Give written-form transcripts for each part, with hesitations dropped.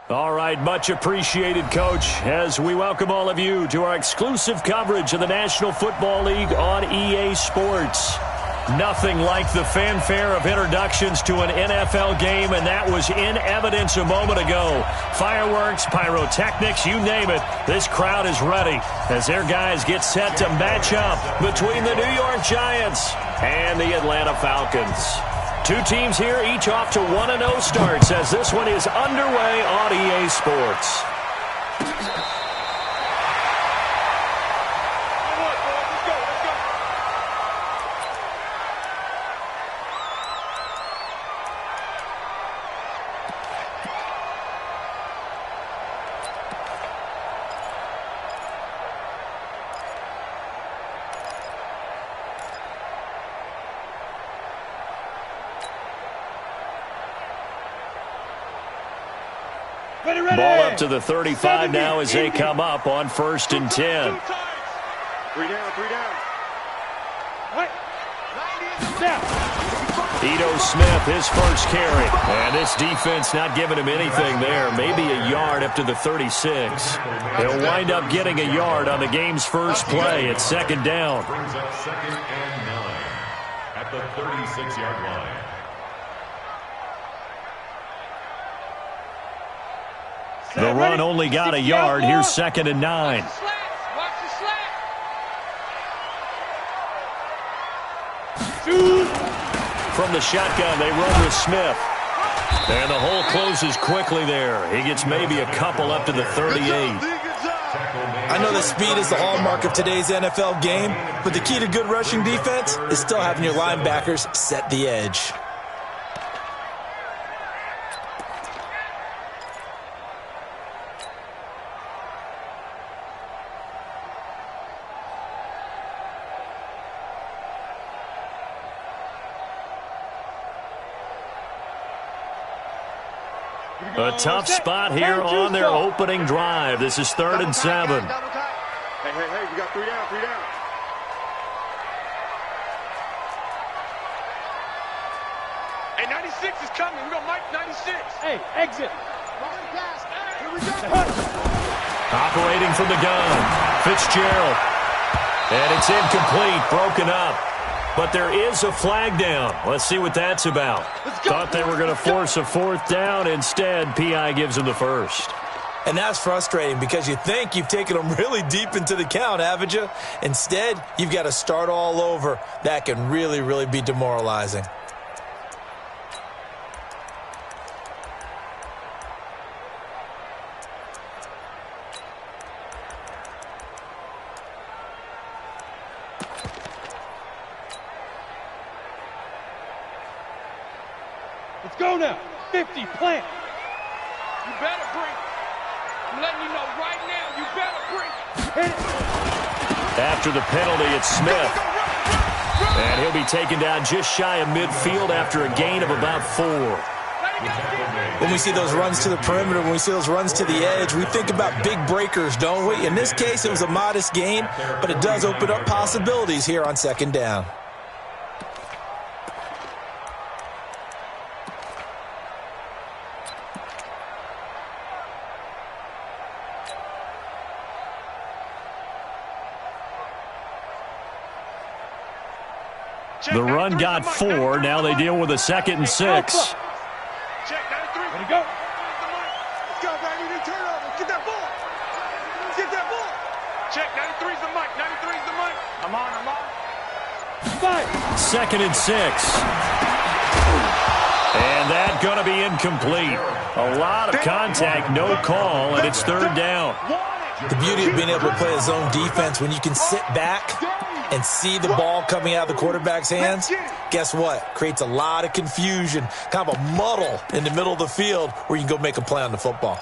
All right, much appreciated, Coach, as we welcome all of you to our exclusive coverage of the National Football League on EA Sports. Nothing like the fanfare of introductions to an NFL game, and that was in evidence a moment ago. Fireworks, pyrotechnics, you name it, this crowd is ready as their guys get set to match up between the New York Giants and the Atlanta Falcons. Two teams here, each off to 1-0 starts as this one is underway on EA Sports. Ball up to the 35 now as they come up on 1st and 10. 3 down, 3 down. Ito Smith, his first carry. And this defense not giving him anything there. Maybe a yard up to the 36. He'll wind up getting a yard on the game's first play at 2nd down. Brings up 2nd and 9 at the 36-yard line. The run only got a yard. Here's 2nd and 9. From the shotgun, they run with Smith. And the hole closes quickly there. He gets maybe a couple up to the 38. I know that speed is the hallmark of today's NFL game, but the key to good rushing defense is still having your linebackers set the edge. A tough spot here on their opening drive. This is 3rd and 7. Hey, we got 3 down, 3 down. Hey, 96 is coming. We're going to Mike 96. Hey, exit. Here we go. Operating from the gun, Fitzgerald. And it's incomplete, broken up. But there is a flag down. Let's see what that's about. Thought they were going to force a 4th down. Instead, P.I. gives them the first. And that's frustrating because you think you've taken them really deep into the count, haven't you? Instead, you've got to start all over. That can really, really be demoralizing. Let's go now. 50, plant. You better bring it. I'm letting you know right now, you better bring it. Hit it. After the penalty, it's Smith. And he'll be taken down just shy of midfield after a gain of about 4. When we see those runs to the perimeter, when we see those runs to the edge, we think about big breakers, don't we? In this case, it was a modest gain, but it does open up possibilities here on 2nd down. The run got 4. Now they deal with a 2nd and 6. Check 93. Ready to go. Let's go, baby. Turn over. Get that ball. Get that ball. Check 93's the mic. 93's the mic. I'm on. 2nd and 6. And that going to be incomplete. A lot of contact, no call, and it's 3rd down. The beauty of being able to play a zone defense when you can sit back and see the ball coming out of the quarterback's hands, guess what? Creates a lot of confusion, kind of a muddle in the middle of the field where you can go make a play on the football.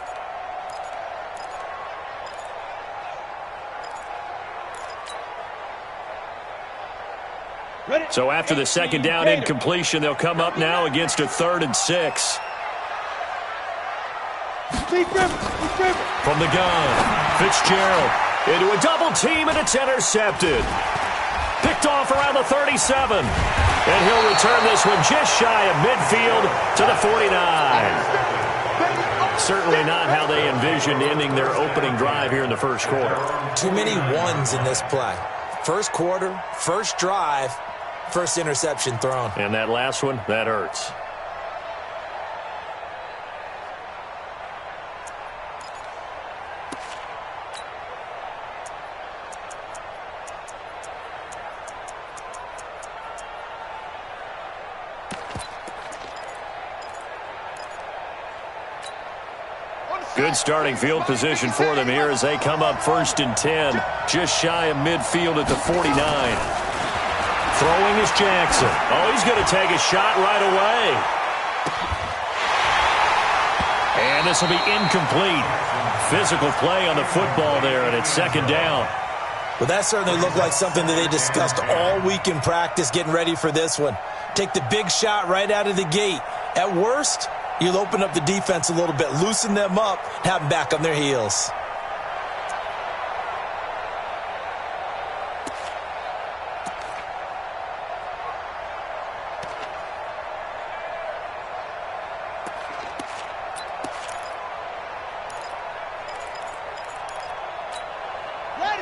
So after the 2nd down incompletion, they'll come up now against a 3rd and 6. From the gun, Fitzgerald into a double team, and it's intercepted. Picked off around the 37. And he'll return this one just shy of midfield to the 49. certainly not how they envisioned ending their opening drive here in the first quarter. Too many ones in this play. First quarter, first drive, first interception thrown. And that last one, that hurts. Good starting field position for them here as they come up 1st and 10, just shy of midfield at the 49. Throwing is Jackson. Oh, he's going to take a shot right away. And this will be incomplete. Physical play on the football there, and it's 2nd down. Well, that certainly looked like something that they discussed all week in practice getting ready for this one. Take the big shot right out of the gate. At worst, you'll open up the defense a little bit, loosen them up, have them back on their heels.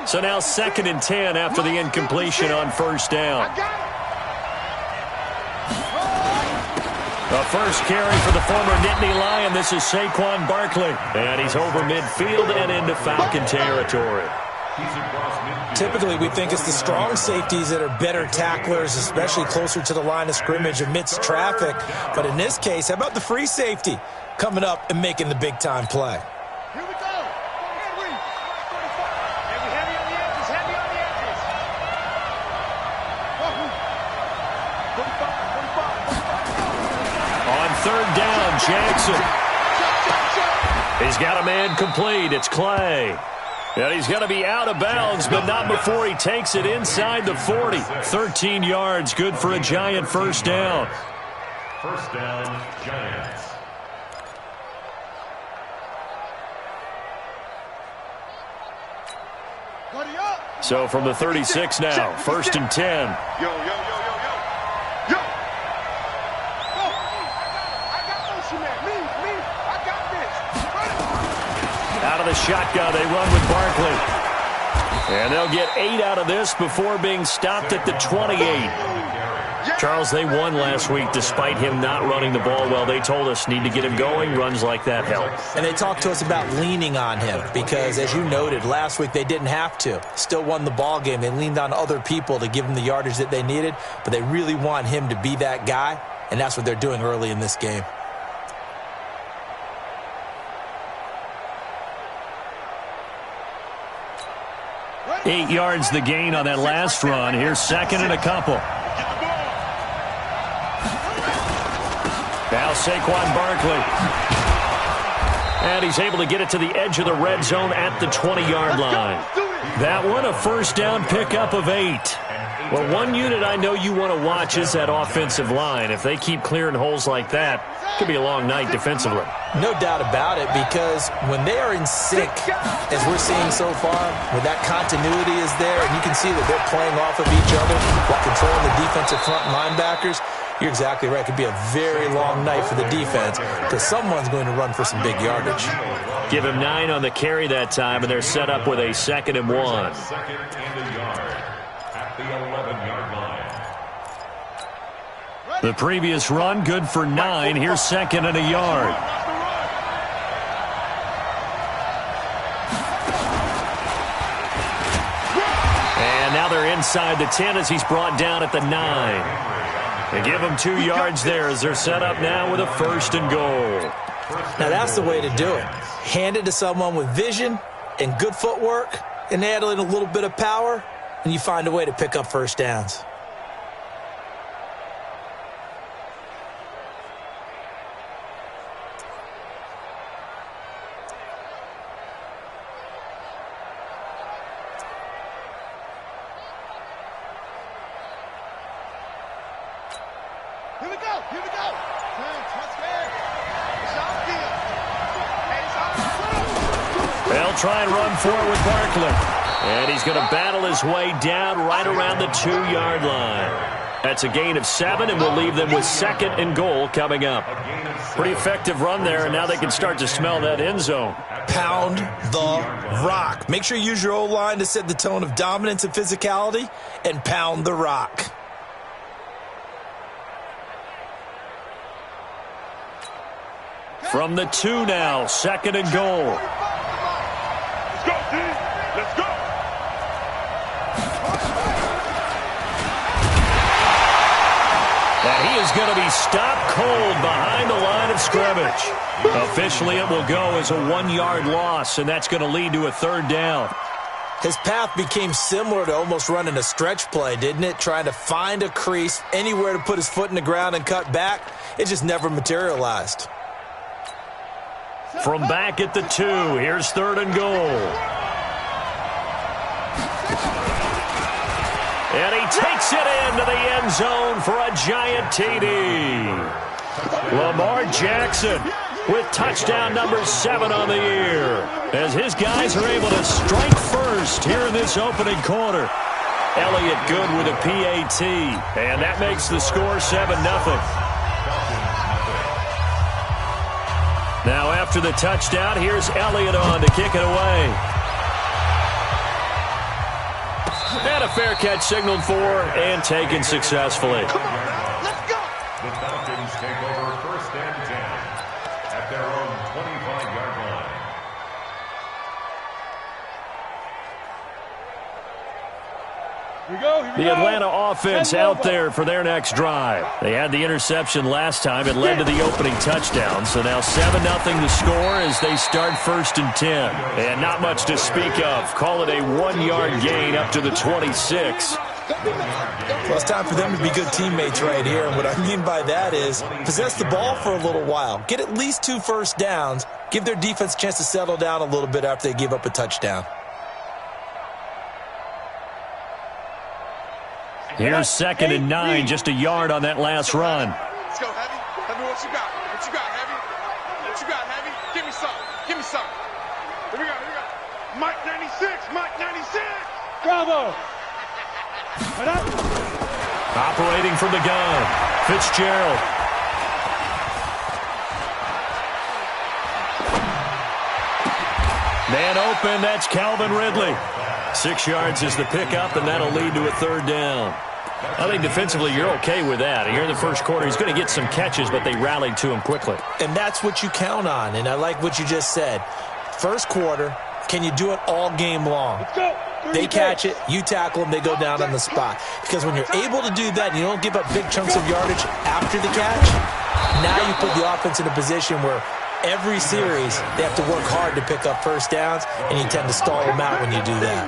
So now 2nd and 10 after the incompletion on 1st down. The first carry for the former Nittany Lion. This is Saquon Barkley. And he's over midfield and into Falcon territory. Typically, we think it's the strong safeties that are better tacklers, especially closer to the line of scrimmage amidst traffic. But in this case, how about the free safety coming up and making the big-time play? Here we go. Heavy on the edges. Heavy on the edges. 45. On 3rd down, Jackson. He's got a man complete. It's Clay. And he's going to be out of bounds, but not before he takes it inside the 40. 13 yards, good for a Giant 1st down. 1st down, Giants. So from the 36 now, 1st and 10. Yo. Out of the shotgun, they run with Barkley. And they'll get 8 out of this before being stopped at the 28. Charles, they won last week despite him not running the ball well. They told us need to get him going. Runs like that help. And they talked to us about leaning on him because, as you noted, last week they didn't have to. Still won the ball game. They leaned on other people to give them the yardage that they needed, but they really want him to be that guy, and that's what they're doing early in this game. Eight yards the gain on that last run. Here's 2nd and a couple. Now Saquon Barkley. And he's able to get it to the edge of the red zone at the 20-yard line. That one, a 1st down pickup of 8. Well, one unit I know you want to watch is that offensive line. If they keep clearing holes like that, it could be a long night defensively. No doubt about it, because when they are in sync, as we're seeing so far, when that continuity is there, and you can see that they're playing off of each other while controlling the defensive front linebackers, you're exactly right. It could be a very long night for the defense because someone's going to run for some big yardage. Give him 9 on the carry that time, and they're set up with a 2nd and 1. 2nd and a yard at the 11-yard line. The previous run, good for 9. Here's 2nd and a yard. And now they're inside the 10 as he's brought down at the 9. They give him 2 yards there as they're set up now with a 1st and goal. Now that's the way to do it. Hand it to someone with vision and good footwork, and add in a little bit of power, and you find a way to pick up 1st downs. Here we go. They'll try and run forward with Barkley. And he's going to battle his way down right around the 2-yard line. That's a gain of 7, and we'll leave them with 2nd and goal coming up. Pretty effective run there, and now they can start to smell that end zone. Pound the rock. Make sure you use your O-line to set the tone of dominance and physicality, and pound the rock. From the 2 now, 2nd and goal. Let's go, team. Let's go. And he is going to be stopped cold behind the line of scrimmage. Officially, it will go as a 1-yard loss, and that's going to lead to a 3rd down. His path became similar to almost running a stretch play, didn't it? Trying to find a crease, anywhere to put his foot in the ground and cut back. It just never materialized. From back at the 2, here's 3rd and goal. And he takes it into the end zone for a giant TD. Lamar Jackson with touchdown number 7 on the year, as his guys are able to strike first here in this opening quarter. Elliott good with a PAT, and that makes the score 7-0. Now after the touchdown, here's Elliott on to kick it away. And a fair catch signaled for and taken successfully. Come on, man. Let's go. The Falcons take over 1st and 10 at their own 25-yard line. Here we go. The Atlanta offense out there for their next drive. They had the interception last time. It led to the opening touchdown. So now 7-0 the score as they start 1st and 10. And not much to speak of. Call it a 1-yard gain up to the 26. Well, it's time for them to be good teammates right here. And what I mean by that is possess the ball for a little while. Get at least 2 first downs. Give their defense a chance to settle down a little bit after they give up a touchdown. Here's 2nd and 9, just a yard on that last run. Let's go, Heavy. Heavy, what you got? What you got, Heavy? What you got, Heavy? Give me some. Give me some. Here we go. Here we go. Mike 96. Mike 96. Bravo. Operating from the gun, Fitzgerald. Man open, that's Calvin Ridley. 6 yards is the pickup, and that'll lead to a 3rd down. I think defensively you're okay with that. Here in the first quarter, he's going to get some catches, but they rallied to him quickly. And that's what you count on, and I like what you just said. First quarter, can you do it all game long? Let's go. They catch it, you tackle them, they go down on the spot. Because when you're able to do that and you don't give up big chunks of yardage after the catch, now you put the offense in a position where every series they have to work hard to pick up first downs, and you tend to stall them out when you do that.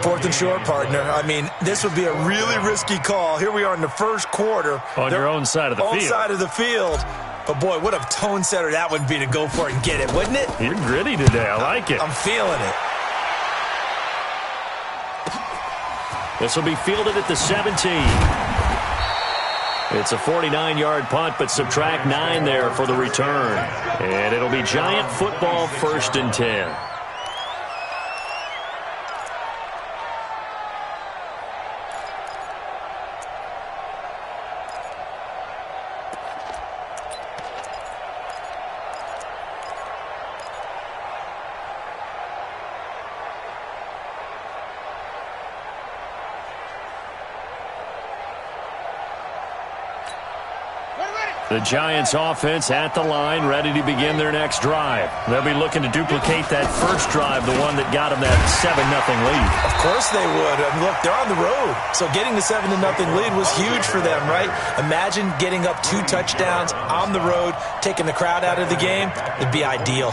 4th and short, partner. I mean, this would be a really risky call. Here we are in the first quarter. On your own side of the field. Own side of the field. But, boy, what a tone setter that would be to go for it and get it, wouldn't it? You're gritty today. I like it. I'm feeling it. This will be fielded at the 17. It's a 49-yard punt, but subtract 9 there for the return. And it'll be Giant football 1st and 10. The Giants offense at the line, ready to begin their next drive. They'll be looking to duplicate that first drive, the one that got them that 7-0 lead. Of course they would. I mean, look, they're on the road. So getting the 7-0 lead was huge for them, right? Imagine getting up 2 touchdowns on the road, taking the crowd out of the game. It'd be ideal.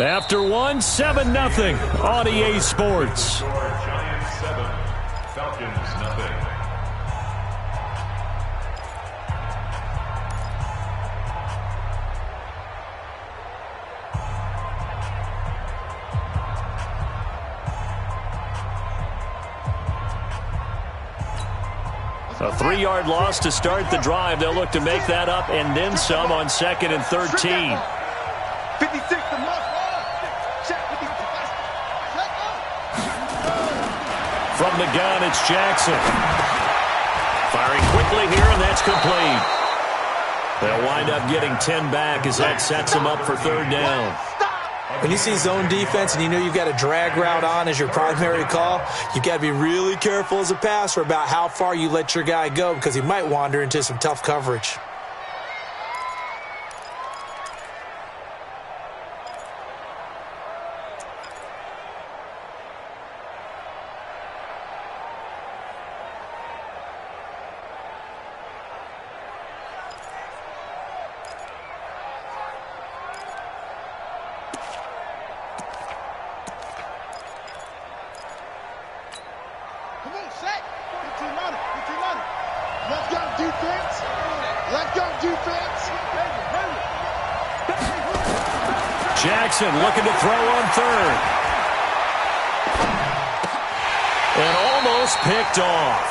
After 7-0 on EA Sports. Giants 7, Falcons nothing. 3-yard loss to start the drive. They'll look to make that up and then some on 2nd and 13. 56 to must. From the gun, it's Jackson. Firing quickly here, and that's complete. They'll wind up getting 10 back as that sets them up for 3rd down. When you see zone defense and you know you've got a drag route on as your primary call, you've got to be really careful as a passer about how far you let your guy go because he might wander into some tough coverage. Jackson looking to throw on 3rd. And almost picked off.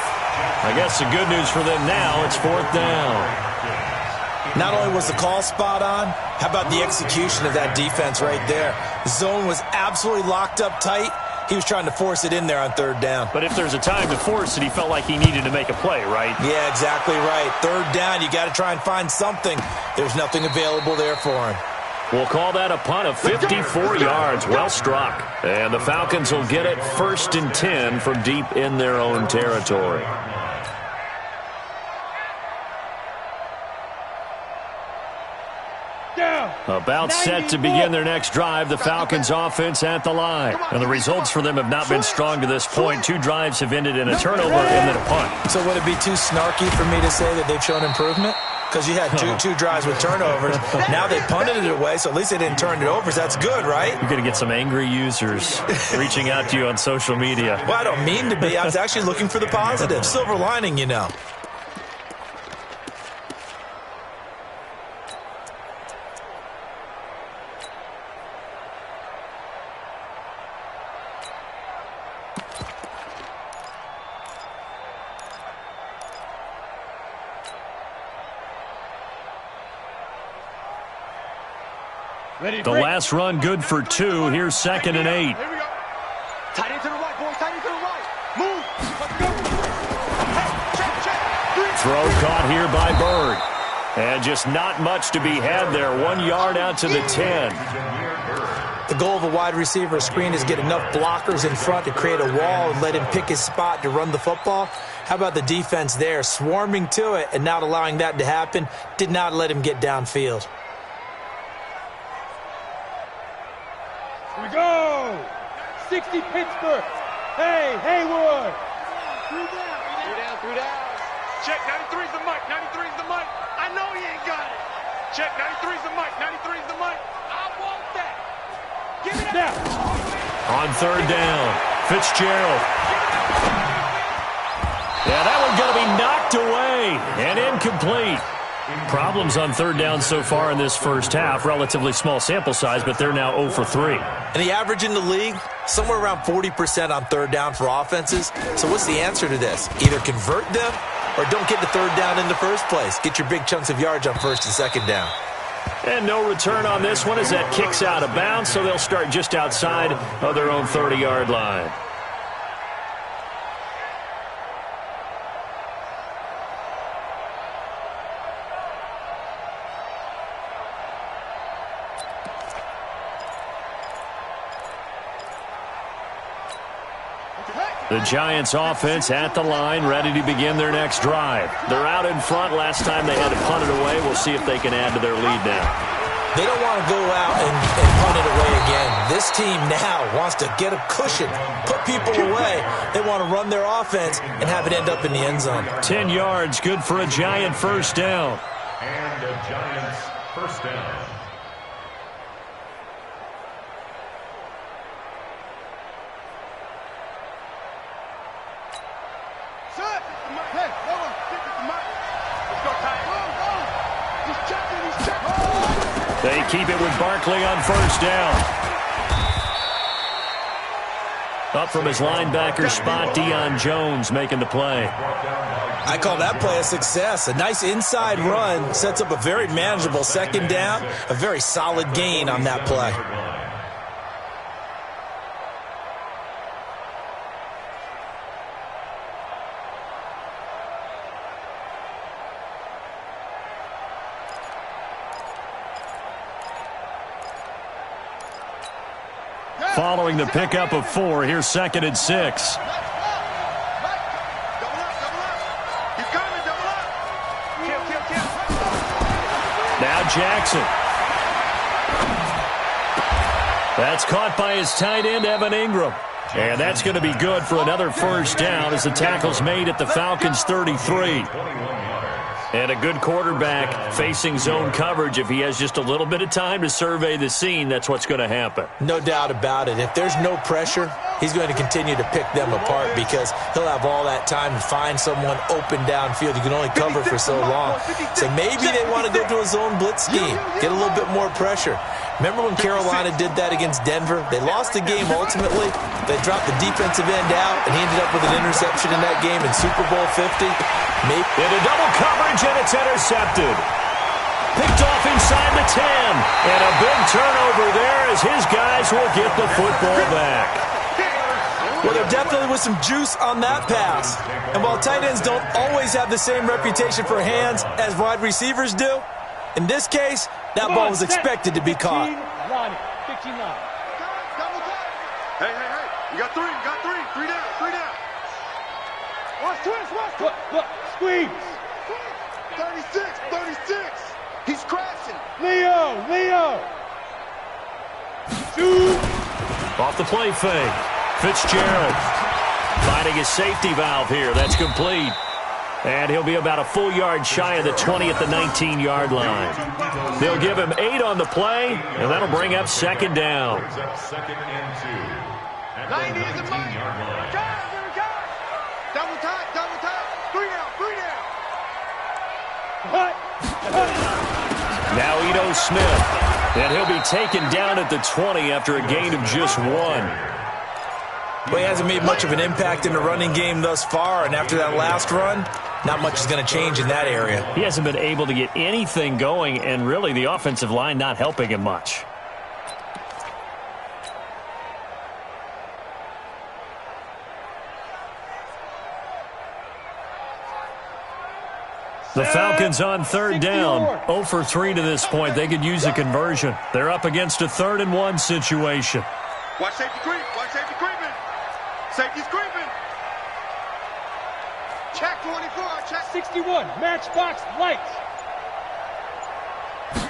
I guess the good news for them now, it's 4th down. Not only was the call spot on, how about the execution of that defense right there? The zone was absolutely locked up tight. He was trying to force it in there on 3rd down. But if there's a time to force it, he felt like he needed to make a play, right? Yeah, exactly right. 3rd down, you got to try and find something. There's nothing available there for him. We'll call that a punt of 54 yards. Well struck. And the Falcons will get it 1st and 10 from deep in their own territory. About set to begin their next drive, the Falcons offense at the line. And the results for them have not been strong to this point. 2 drives have ended in a turnover and then a punt. So would it be too snarky for me to say that they've shown improvement? Because you had two drives with turnovers. Now they punted it away, so at least they didn't turn it over. So that's good, right? You're going to get some angry users reaching out to you on social media. Well, I don't mean to be. I was actually looking for the positive. Silver lining, you know. The last run good for 2. Here's 2nd and 8. Here we go. Tight end to the right, boys. Tight end to the right. Move. Let's go. Hey, check. Throw caught here by Bird. And just not much to be had there. 1 yard out to the 10. The goal of a wide receiver screen is get enough blockers in front to create a wall and let him pick his spot to run the football. How about the defense there? Swarming to it and not allowing that to happen. Did not let him get downfield. Here we go! 60 Pittsburgh! Hey, Haywood! 3 down. Check, 93's the mic, 93's the mic. I know he ain't got it. Check, 93's the mic, 93's the mic. I want that. Give it Now. On 3rd down, Fitzgerald. Yeah, that one's going to be knocked away and incomplete. Problems on 3rd down so far in this first half. Relatively small sample size, but they're now 0 for 3. And the average in the league, somewhere around 40% on 3rd down for offenses. So what's the answer to this? Either convert them or don't get to 3rd down in the first place. Get your big chunks of yards on 1st and 2nd down. And no return on this one as that kicks out of bounds, so they'll start just outside of their own 30-yard line. The Giants offense at the line, ready to begin their next drive. They're out in front. Last time they had to punt it away. We'll see if they can add to their lead now. They don't want to go out and punt it away again. This team now wants to get a cushion, put people away. They want to run their offense and have it end up in the end zone. 10 yards, good for a Giant first down. And the Giants first down. They keep it with Barkley on first down. Up from his linebacker spot, Deion Jones making the play. I call that play a success. A nice inside run sets up a very manageable second down, a very solid gain on that play. Following the pickup of 4, here's 2nd and 6. Now Jackson. That's caught by his tight end, Evan Ingram. And that's going to be good for another first down as the tackle's made at the Falcons' 33. And a good quarterback facing zone coverage. If he has just a little bit of time to survey the scene, that's what's going to happen. No doubt about it. If there's no pressure, he's going to continue to pick them apart because he'll have all that time to find someone open downfield. You can only cover for so long. So maybe they want to go to a zone blitz scheme, get a little bit more pressure. Remember when Carolina did that against Denver? They lost the game ultimately. They dropped the defensive end out, and he ended up with an interception in that game in Super Bowl 50. Maybe. Into double coverage, and it's intercepted. Picked off inside the 10. And a big turnover there as his guys will get the football back. Well, there definitely was some juice on that pass. And while tight ends don't always have the same reputation for hands as wide receivers do, in this case, that ball was expected to be caught. 15 line. Hey. You got 3. 3 down. Watch twist. Look, squeeze. 36. He's crashing. Leo. Shoot. Off the play fake. Fitzgerald finding his safety valve here. That's complete. And he'll be about a full yard shy of the 20 at the 19-yard line. They'll give him 8 on the play, and that'll bring up 2nd down. 2nd and 2. 90 is the money. Double time. 3 down. Cut. Now Ito Smith. And he'll be taken down at the 20 after a gain of just 1. Well, he hasn't made much of an impact in the running game thus far, and after that last run, not much is going to change in that area. He hasn't been able to get anything going, and really the offensive line not helping him much. The Falcons on 3rd down. 0 for 3 to this point. They could use a conversion. They're up against a 3rd and 1 situation. Watch safety creep. Safety's creeping. Check 24. Check 61. Matchbox lights.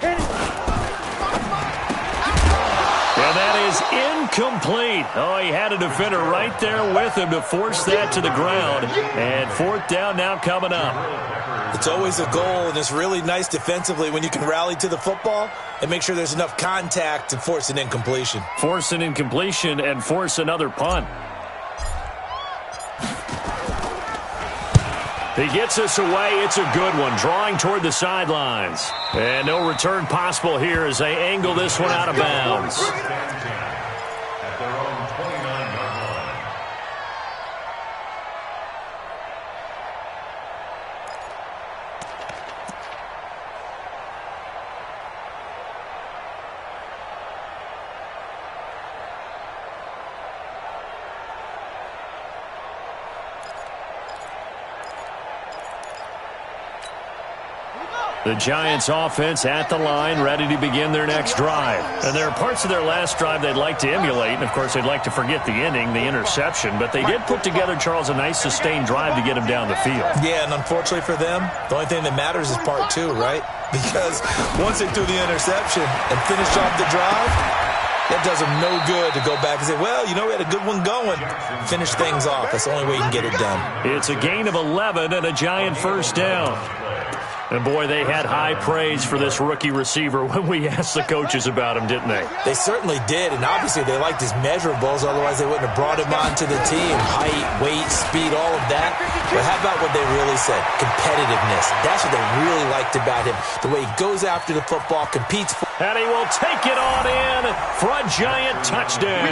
And that is incomplete. Oh, he had a defender right there with him to force that to the ground. And 4th down now coming up. It's always a goal, and it's really nice defensively when you can rally to the football and make sure there's enough contact to force an incompletion. Force an incompletion and force another punt. He gets us away. It's a good one. Drawing toward the sidelines. And no return possible here as they angle this one out of bounds. At their own 29-yard line. The Giants offense at the line, ready to begin their next drive. And there are parts of their last drive they'd like to emulate, and of course they'd like to forget the ending, the interception, but they did put together, Charles, a nice sustained drive to get him down the field. Yeah, and unfortunately for them, the only thing that matters is part 2, right? Because once they threw the interception and finished off the drive, that does them no good to go back and say, well, you know, we had a good one going. Finish things off. That's the only way you can get it done. It's a gain of 11 and a Giant first down. And, boy, they had high praise for this rookie receiver when we asked the coaches about him, didn't they? They certainly did, and obviously they liked his measurables. Otherwise, they wouldn't have brought him onto the team. Height, weight, speed, all of that. But how about what they really said? Competitiveness. That's what they really liked about him. The way he goes after the football, competes for. And he will take it on in for a Giant touchdown.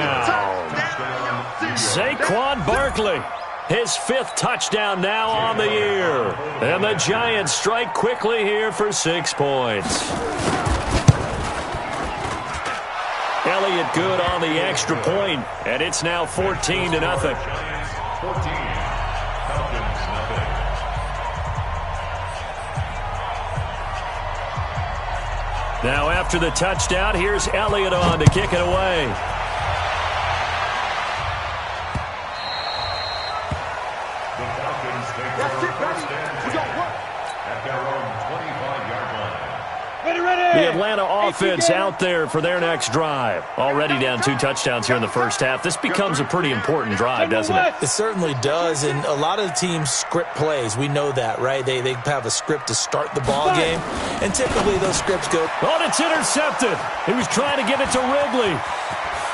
Saquon Barkley, his 5th touchdown now on the year. And the Giants strike quickly here for 6 points. Elliott good on the extra point, and it's now 14-0. Giants 14, Falcons nothing. Now after the touchdown, here's Elliott on to kick it away. The Falcons take over first and 10 at their own 25-yard line. The Atlanta offense out there for their next drive. Already down 2 touchdowns here in the first half. This becomes a pretty important drive, doesn't it? It certainly does, and a lot of the teams script plays. We know that, right? They have a script to start the ball game, and typically those scripts go... Oh, it's intercepted. He was trying to get it to Wrigley.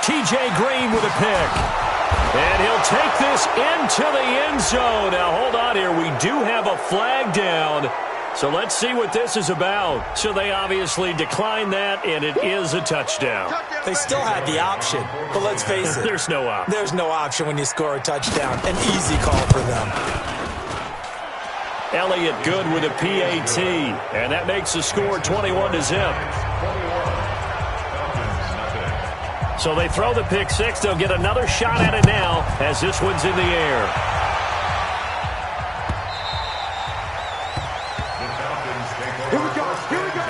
T.J. Green with a pick. And he'll take this into the end zone. Now, hold on here. We do have a flag down. So let's see what this is about. So they obviously declined that, and it is a touchdown. They still had the option, but let's face it. There's no option. There's no option when you score a touchdown. An easy call for them. Elliott good with a PAT, and that makes the score 21-0. So they throw the pick 6. They'll get another shot at it now as this one's in the air. Here we go. Here we go.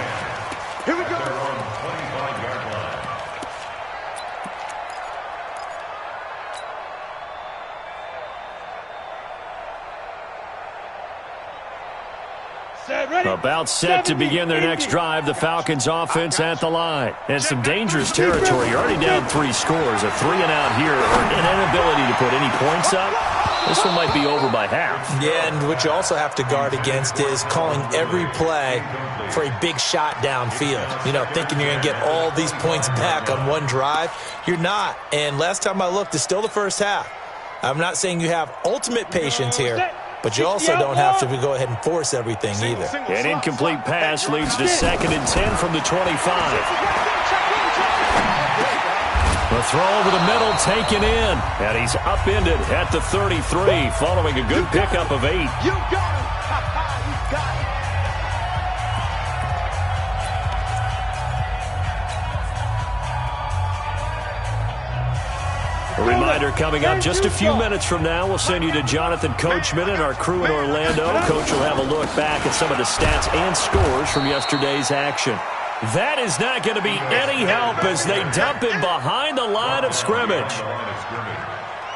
Here we go. Their own 25-yard line. About set to begin their next drive, the Falcons offense at the line. And some dangerous territory. You're already down 3 scores. A 3-and-out here, or an inability to put any points up. This one might be over by half. Yeah, and what you also have to guard against is calling every play for a big shot downfield. You know, thinking you're going to get all these points back on one drive. You're not. And last time I looked, it's still the first half. I'm not saying you have ultimate patience here, but you also don't have to go ahead and force everything either. An incomplete pass leads to 2nd and 10 from the 25. The throw over the middle taken in, and he's upended at the 33 following a good pickup of 8. You got it. You got A reminder coming up just a few minutes from now. We'll send you to Jonathan Coachman and our crew in Orlando. Coach will have a look back at some of the stats and scores from yesterday's action. That is not going to be any help as they dump him behind the line of scrimmage.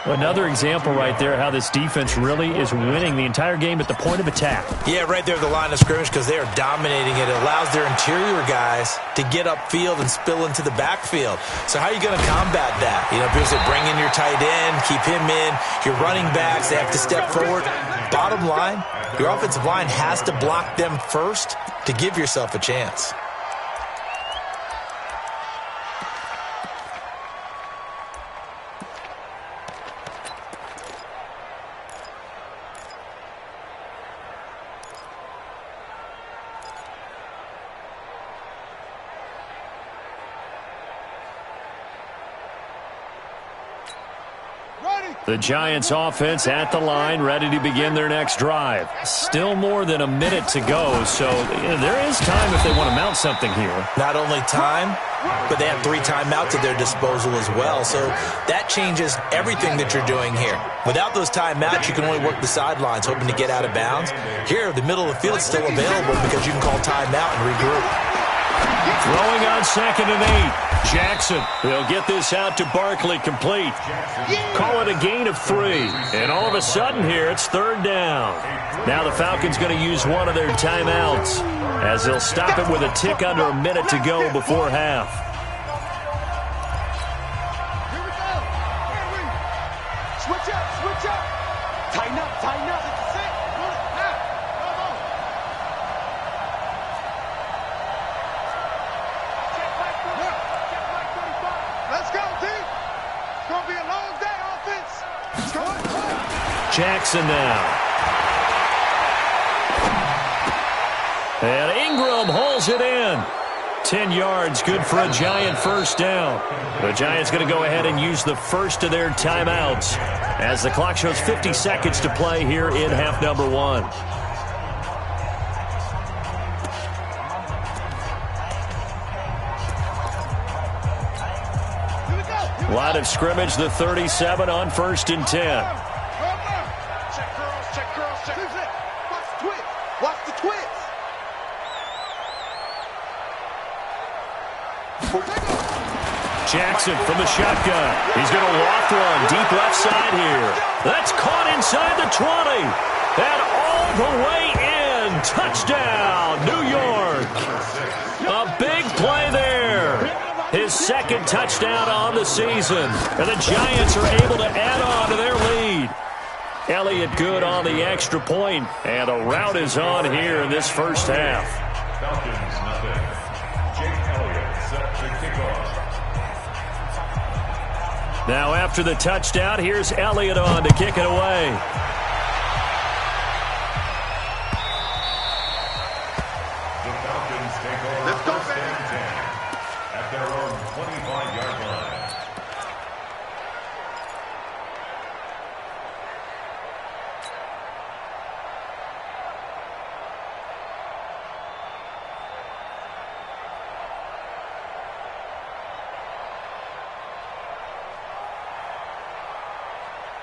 Another example right there how this defense really is winning the entire game at the point of attack. Yeah, right there at the line of scrimmage because they are dominating it. It allows their interior guys to get upfield and spill into the backfield. So how are you going to combat that? You know, people say bring in your tight end, keep him in. Your running backs, they have to step forward. Bottom line, your offensive line has to block them first to give yourself a chance. The Giants offense at the line, ready to begin their next drive. Still more than a minute to go, so there is time if they want to mount something here. Not only time, but they have 3 timeouts at their disposal as well, so that changes everything that you're doing here. Without those timeouts, you can only work the sidelines, hoping to get out of bounds. Here, the middle of the field is still available because you can call timeout and regroup. Throwing on 2nd and 8. Jackson, they'll get this out to Barkley, complete. Call it a gain of 3. And all of a sudden here, it's 3rd down. Now the Falcons going to use one of their timeouts as they'll stop it with a tick under a minute to go before half. Here we go. Switch up, switch up. Tighten up, tighten up. Sit. Now. Come on. Let's go, D. It's going to be a long day, offense. Let's go. Jackson now. And Ingram holds it in. 10 yards, good for a Giant first down. The Giants going to go ahead and use the first of their timeouts as the clock shows 50 seconds to play here in half number 1. Line of scrimmage, the 37 on 1st and 10. Check girls, check girls, check. Watch the twist. Watch the twist. Jackson from the shotgun. He's going to loft one deep left side here. That's caught inside the 20. And all the way in. Touchdown, New York. A big play there. His second touchdown on the season. And the Giants are able to add on to their lead. Elliott good on the extra point. And a rout is on here in this first half. Falcons nothing. Jake Elliott set to kick off. Now after the touchdown, here's Elliott on to kick it away. The Falcons take over. Let's go, first and 10 at their own 25-yard line.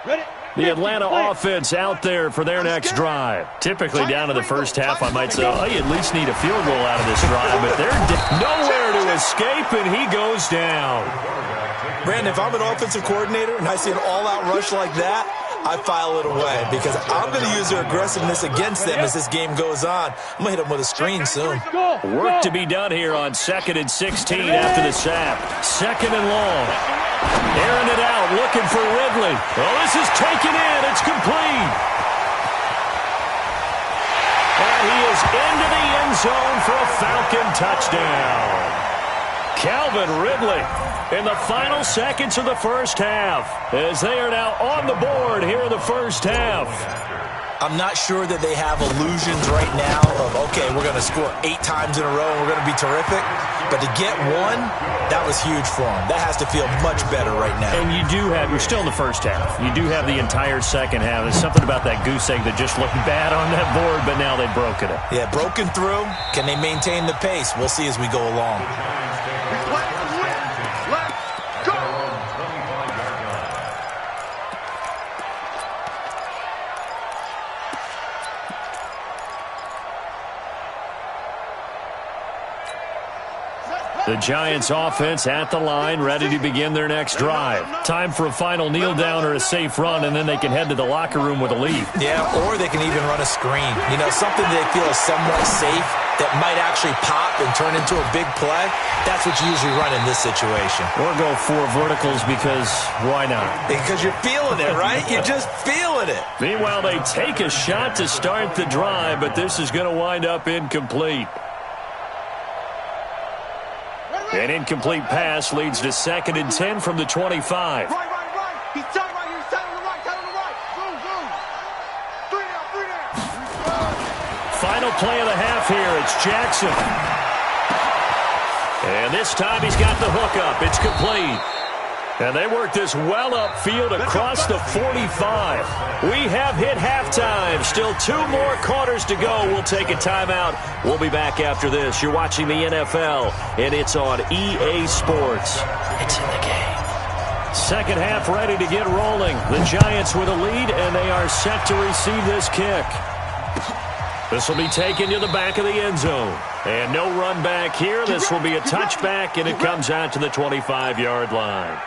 Ready? The Atlanta offense out there for their next drive. Typically down to the first half, I might say, oh, you at least need a field goal out of this drive, but they're nowhere to escape, and he goes down. Brandon, if I'm an offensive coordinator and I see an all-out rush like that, I file it away because I'm going to use their aggressiveness against them as this game goes on. I'm going to hit them with a screen soon. Work to be done here on 2nd and 16 after the sack. 2nd and long. Airing it out, looking for Ridley. Oh, this is taken in. It's complete. And he is into the end zone for a Falcon touchdown. Calvin Ridley in the final seconds of the first half as they are now on the board here in the first half. I'm not sure that they have illusions right now of, okay, we're going to score 8 times in a row and we're going to be terrific. But to get one, that was huge for them. That has to feel much better right now. And you do have, you're still in the first half. You do have the entire second half. There's something about that goose egg that just looked bad on that board, but now they've broken it. Yeah, broken through. Can they maintain the pace? We'll see as we go along. The Giants offense at the line, ready to begin their next drive. Time for a final kneel down or a safe run, and then they can head to the locker room with a lead. Yeah, or they can even run a screen. You know, something they feel is somewhat safe that might actually pop and turn into a big play. That's what you usually run in this situation. Or go 4 verticals because why not? Because you're feeling it, right? You're just feeling it. Meanwhile, they take a shot to start the drive, but this is going to wind up incomplete. An incomplete pass leads to 2nd and 10 from the 25. Right. He's tight right here. He's tight on the right. Zoom. 3 down. Final play of the half here. It's Jackson. And this time he's got the hook up. It's complete. And they work this well upfield across the 45. We have hit halftime. Still 2 more quarters to go. We'll take a timeout. We'll be back after this. You're watching the NFL, and it's on EA Sports. It's in the game. Second half ready to get rolling. The Giants with a lead, and they are set to receive this kick. This will be taken to the back of the end zone. And no run back here. This will be a touchback, and it comes out to the 25-yard line.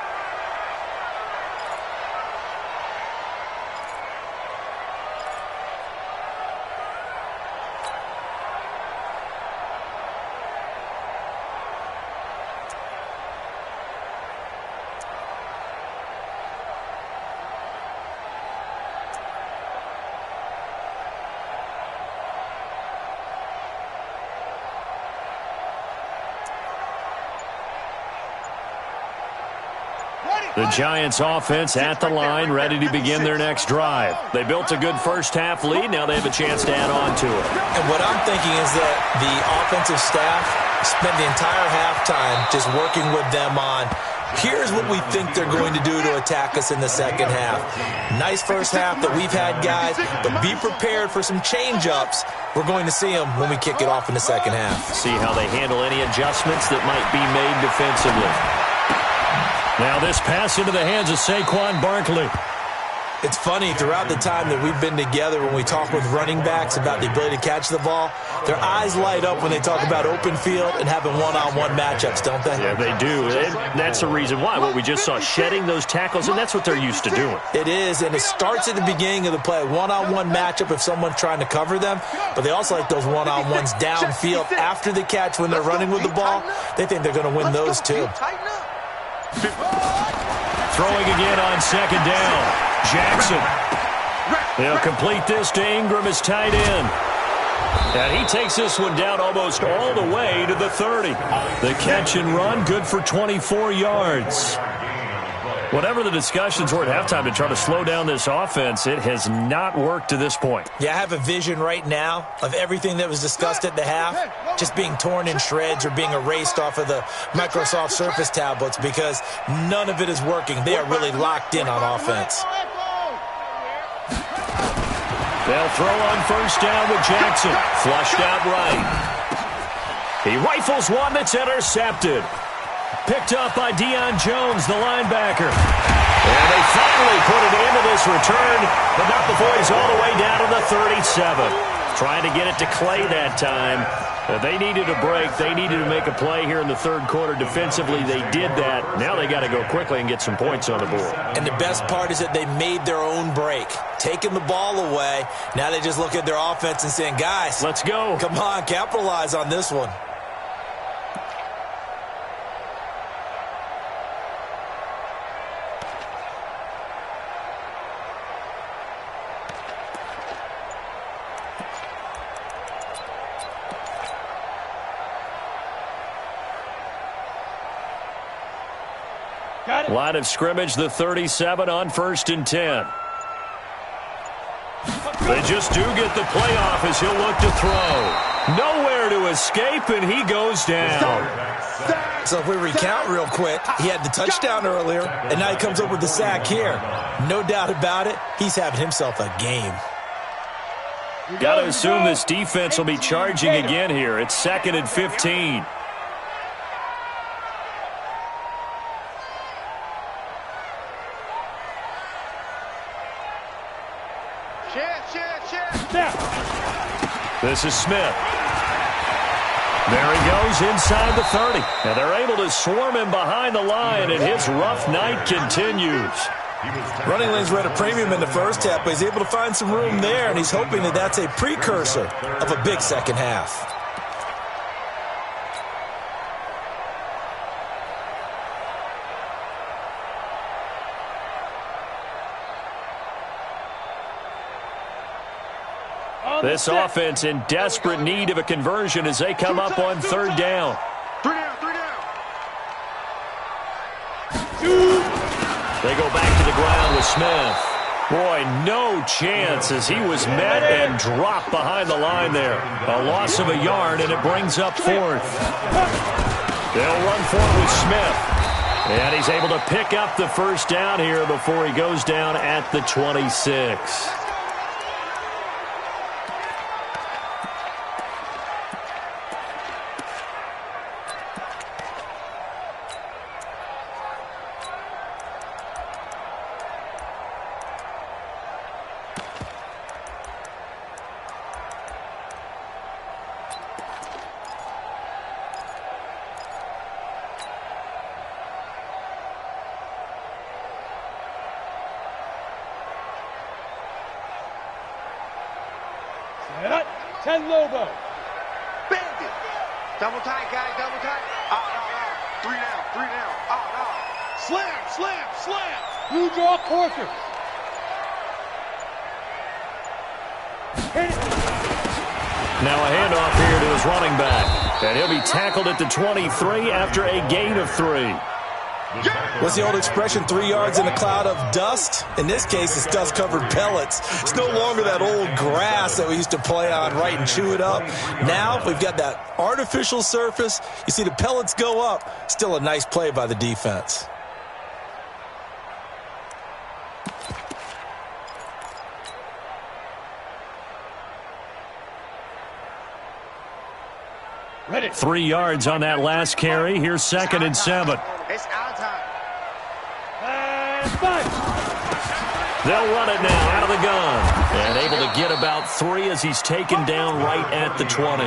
The Giants offense at the line, ready to begin their next drive. They built a good first-half lead. Now they have a chance to add on to it. And what I'm thinking is that the offensive staff spent the entire halftime just working with them on, here's what we think they're going to do to attack us in the second half. Nice first half that we've had, guys, but be prepared for some change-ups. We're going to see them when we kick it off in the second half. See how they handle any adjustments that might be made defensively. Now this pass into the hands of Saquon Barkley. It's funny, throughout the time that we've been together, when we talk with running backs about the ability to catch the ball, their eyes light up when they talk about open field and having one-on-one matchups, don't they? Yeah, they do. And that's the reason why. What we just saw, shedding those tackles, and that's what they're used to doing. It is, and it starts at the beginning of the play. One-on-one matchup if someone's trying to cover them, but they also like those one-on-ones downfield after the catch when they're running with the ball. They think they're going to win those too. Throwing again on second down. Jackson. They'll complete this to Ingram as tight end. And he takes this one down almost all the way to the 30. The catch and run, good for 24 yards. Whatever the discussions were at halftime to try to slow down this offense, it has not worked to this point. Yeah, I have a vision right now of everything that was discussed at the half just being torn in shreds or being erased off of the Microsoft Surface tablets because none of it is working. They are really locked in on offense. They'll throw on first down with Jackson. Flushed out right. He rifles one that's intercepted. Picked up by Deion Jones, the linebacker. And they finally put it into this return, but not before he's all the way down to the 37. Trying to get it to Clay that time. They needed a break. They needed to make a play here in the third quarter. Defensively, they did that. Now they got to go quickly and get some points on the board. And the best part is that they made their own break. Taking the ball away. Now they just look at their offense and saying, guys, let's go. Come on, capitalize on this one. Line of scrimmage, the 37 on 1st and 10. They just do get the playoff as he'll look to throw. Nowhere to escape, and he goes down. So if we recount real quick, he had the touchdown earlier, and now he comes up with the sack here. No doubt about it, he's having himself a game. Got to assume this defense will be charging again here. It's 2nd and 15. This is Smith. There he goes inside the 30. And they're able to swarm him behind the line, and his rough night continues. Running lanes were at a premium in the first half, but he's able to find some room there, and he's hoping that that's a precursor of a big second half. This offense in desperate need of a conversion as they come up on 3rd down. 3 down, 3 down. They go back to the ground with Smith. Boy, no chance as he was met and dropped behind the line there. A loss of a yard, and it brings up 4th. They'll run for it with Smith. And he's able to pick up the first down here before he goes down at the 26. Ten Lobo. Bandit. Double tight, guys. Double tight. Out. 3 down. 3 down. Out. Slam. Blue draw Corker. Hit it. Now a handoff here to his running back. And he'll be tackled at the 23 after a gain of 3. What's the old expression, 3 yards in a cloud of dust? In this case, it's dust-covered pellets. It's no longer that old grass that we used to play on, right, and chew it up. Now we've got that artificial surface. You see the pellets go up. Still a nice play by the defense. Ready. 3 yards on that last carry. Here's 2nd and 7. It's our time. And 5. They'll run it now out of the gun. And able to get about 3 as he's taken down right at the 20.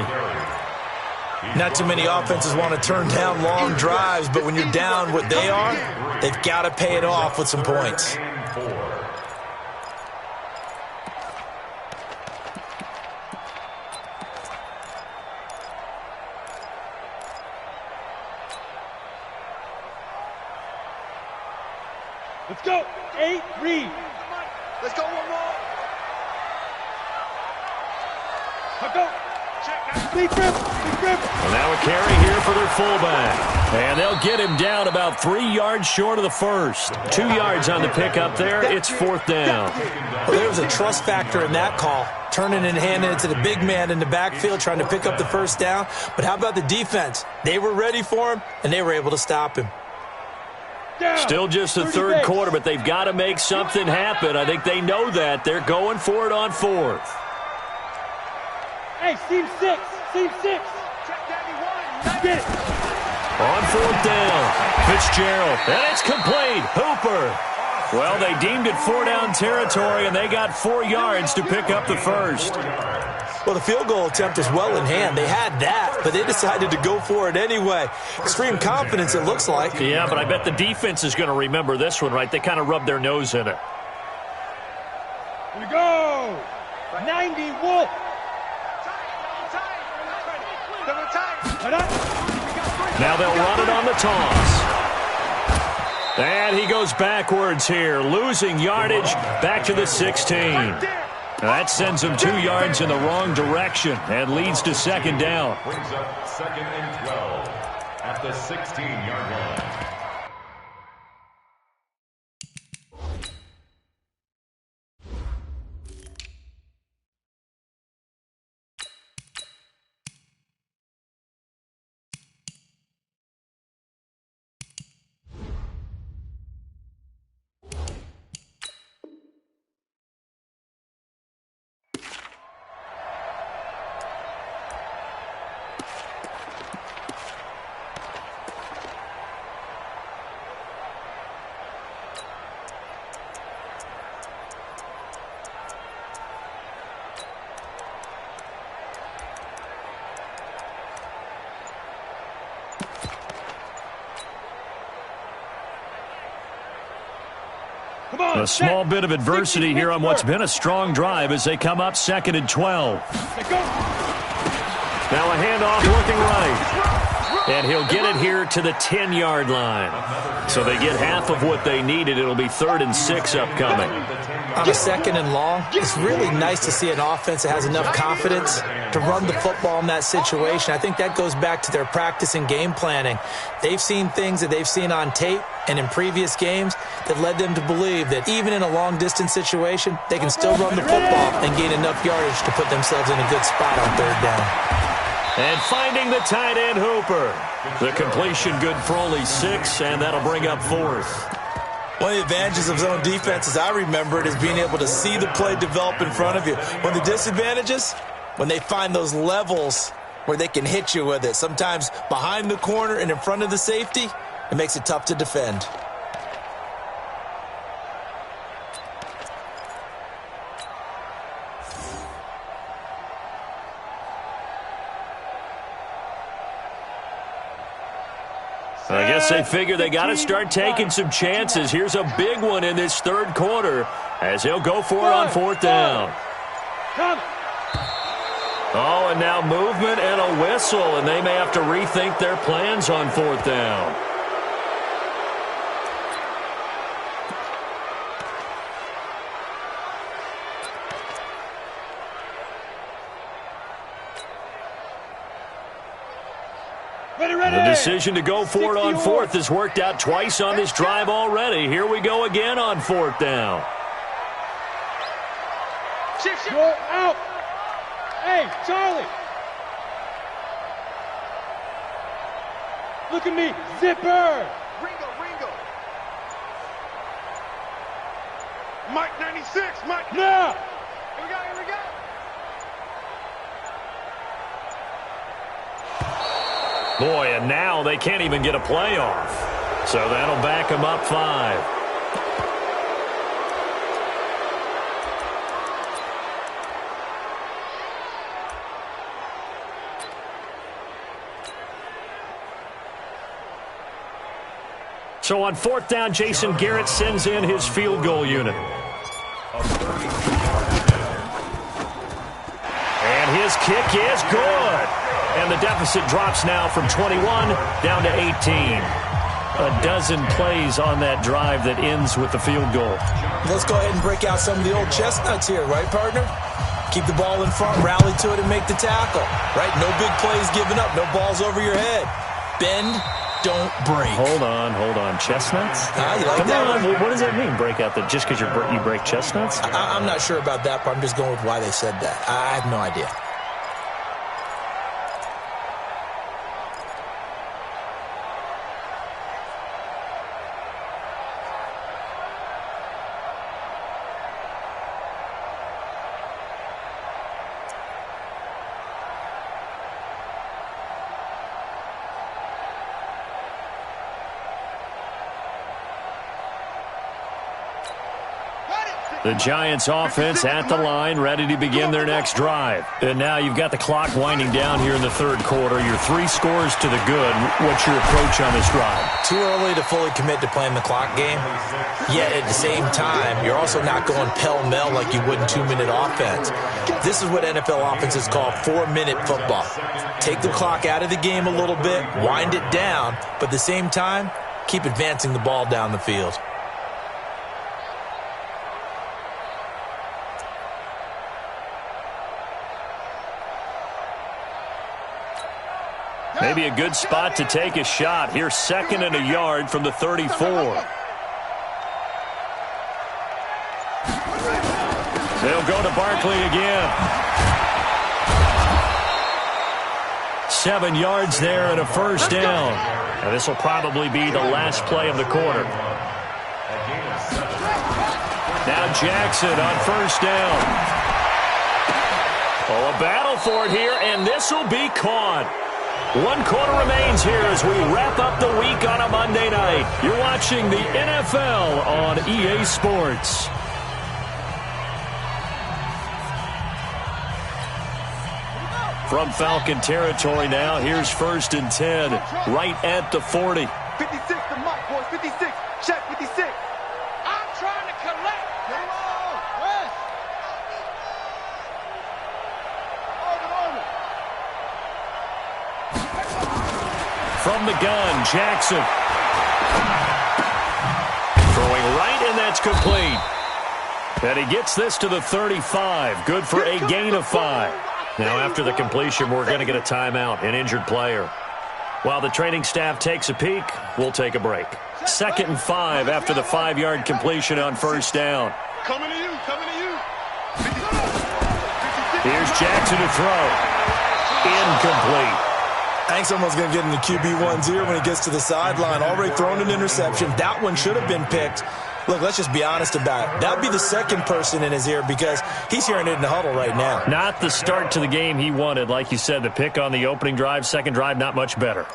Not too many offenses want to turn down long drives, but when you're down what they are, they've got to pay it off with some points. Let's go. 8, read. Let's go one more. Let's go. Big grip. Big grip. Well, now a carry here for their fullback. And they'll get him down about 3 yards short of the first. 2 yards on the pickup there. It's 4th down. Well, there was a trust factor in that call. Turning and handing it to the big man in the backfield, trying to pick up the first down. But how about the defense? They were ready for him, and they were able to stop him. Still just the third quarter, but they've got to make something happen. I think they know that. They're going for it on 4th. Hey, seam 6. Seam 6. Get it. On 4th down, Fitzgerald, and it's complete. Hooper. Well, they deemed it 4-down territory, and they got 4 yards to pick up the first. Well, the field goal attempt was well in hand. They had that, but they decided to go for it anyway. Extreme confidence, it looks like. Yeah, but I bet the defense is going to remember this one, right? They kind of rubbed their nose in it. Here we go. 90 Wolf. Now they'll run it on the toss. And he goes backwards here, losing yardage back to the 16. That sends him 2 yards in the wrong direction and leads to 2nd down. Brings up 2nd and 12 at the 16-yard line. A small bit of adversity here on what's been a strong drive as they come up 2nd and 12. Now a handoff working right. And he'll get it here to the 10-yard line. So they get half of what they needed. It'll be 3rd and 6 upcoming. On a 2nd and long, it's really nice to see an offense that has enough confidence to run the football in that situation. I think that goes back to their practice and game planning. They've seen things that they've seen on tape and in previous games that led them to believe that even in a long-distance situation, they can still run the football and gain enough yardage to put themselves in a good spot on 3rd down. And finding the tight end, Hooper. The completion good for only 6, and that'll bring up 4th. One of the advantages of zone defense, as I remember it, is being able to see the play develop in front of you. One of the disadvantages, when they find those levels where they can hit you with it, sometimes behind the corner and in front of the safety, it makes it tough to defend. I guess they figure they got to start taking some chances. Here's a big one in this 3rd quarter as he'll go for it on 4th down. Oh, and now movement and a whistle, and they may have to rethink their plans on 4th down. Ready. The decision to go for it on fourth has worked out twice on this drive already. Here we go again on fourth down. Go out. Hey, Charlie. Look at me. Zipper. Ringo. Mike 96. Mike. Now. Here we go. Boy, and now they can't even get a play off. So that'll back them up 5. So on fourth down, Jason Garrett sends in his field goal unit. And his kick is good. And the deficit drops now from 21 down to 18. A dozen plays on that drive that ends with the field goal. Let's go ahead and break out some of the old chestnuts here, right, partner? Keep the ball in front, rally to it, and make the tackle, right? No big plays given up, no balls over your head. Bend, don't break. Hold on. Chestnuts? You like that one? What does that mean, break out? Just because you break chestnuts? I'm not sure about that, but I'm just going with why they said that. I have no idea. The Giants offense at the line, ready to begin their next drive. And now you've got the clock winding down here in the third quarter. Your 3 scores to the good. What's your approach on this drive? Too early to fully commit to playing the clock game. Yet at the same time, you're also not going pell-mell like you would in 2-minute offense. This is what NFL offenses call 4-minute football. Take the clock out of the game a little bit, wind it down, but at the same time, keep advancing the ball down the field. Maybe a good spot to take a shot. Here's 2nd and a yard from the 34. They'll go to Barkley again. 7 yards there and a first down. Now this will probably be the last play of the quarter. Now Jackson on first down. Oh, a battle for it here, and this will be caught. 1 quarter remains here as we wrap up the week on a Monday night. You're watching the NFL on EA Sports. From Falcon territory now, here's 1st and 10, right at the 40. 56 to Mike, boys. 56. Check 56. I'm trying to collect. Come on. West. From the gun, Jackson. Throwing right, and that's complete. And he gets this to the 35. Good for a gain of 5. Now, after the completion, we're going to get a timeout, an injured player. While the training staff takes a peek, we'll take a break. 2nd and 5 after the 5-yard completion on first down. Coming to you. Here's Jackson to throw. Incomplete. I think someone's going to get in the QB1's ear when he gets to the sideline. Already thrown an interception. That one should have been picked. Look, let's just be honest about it. That would be the second person in his ear because he's hearing it in the huddle right now. Not the start to the game he wanted. Like you said, the pick on the opening drive, second drive, not much better.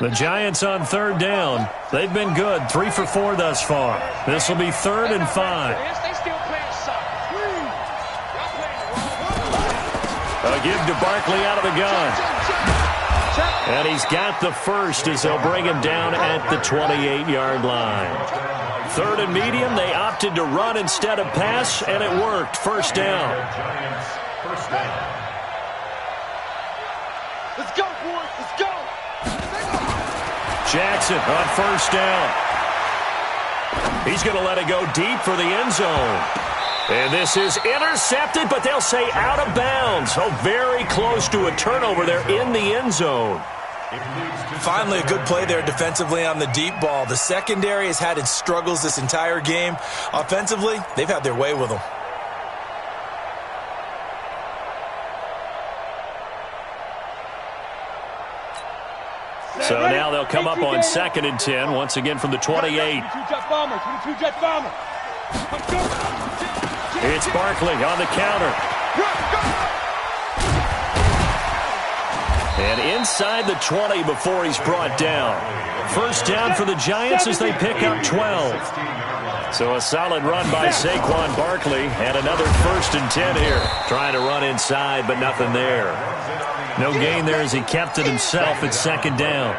The Giants on third down. They've been good, 3 for 4 thus far. This will be 3rd and 5. A give to Barkley out of the gun. And he's got the first as they'll bring him down at the 28-yard line. 3rd and medium, they opted to run instead of pass, and it worked. First down. Let's go, boys. Let's go. Jackson on first down. He's going to let it go deep for the end zone. And this is intercepted, but they'll say out of bounds. Oh, very close to a turnover there in the end zone. Finally, a good play there defensively on the deep ball. The secondary has had its struggles this entire game. Offensively, they've had their way with them. So now they'll come up on 2nd and 10, once again from the 28. It's Barkley on the counter. And inside the 20 before he's brought down. First down for the Giants as they pick up 12. So a solid run by Saquon Barkley, and another 1st and 10 here. Trying to run inside, but nothing there. No gain there as he kept it himself at 2nd down.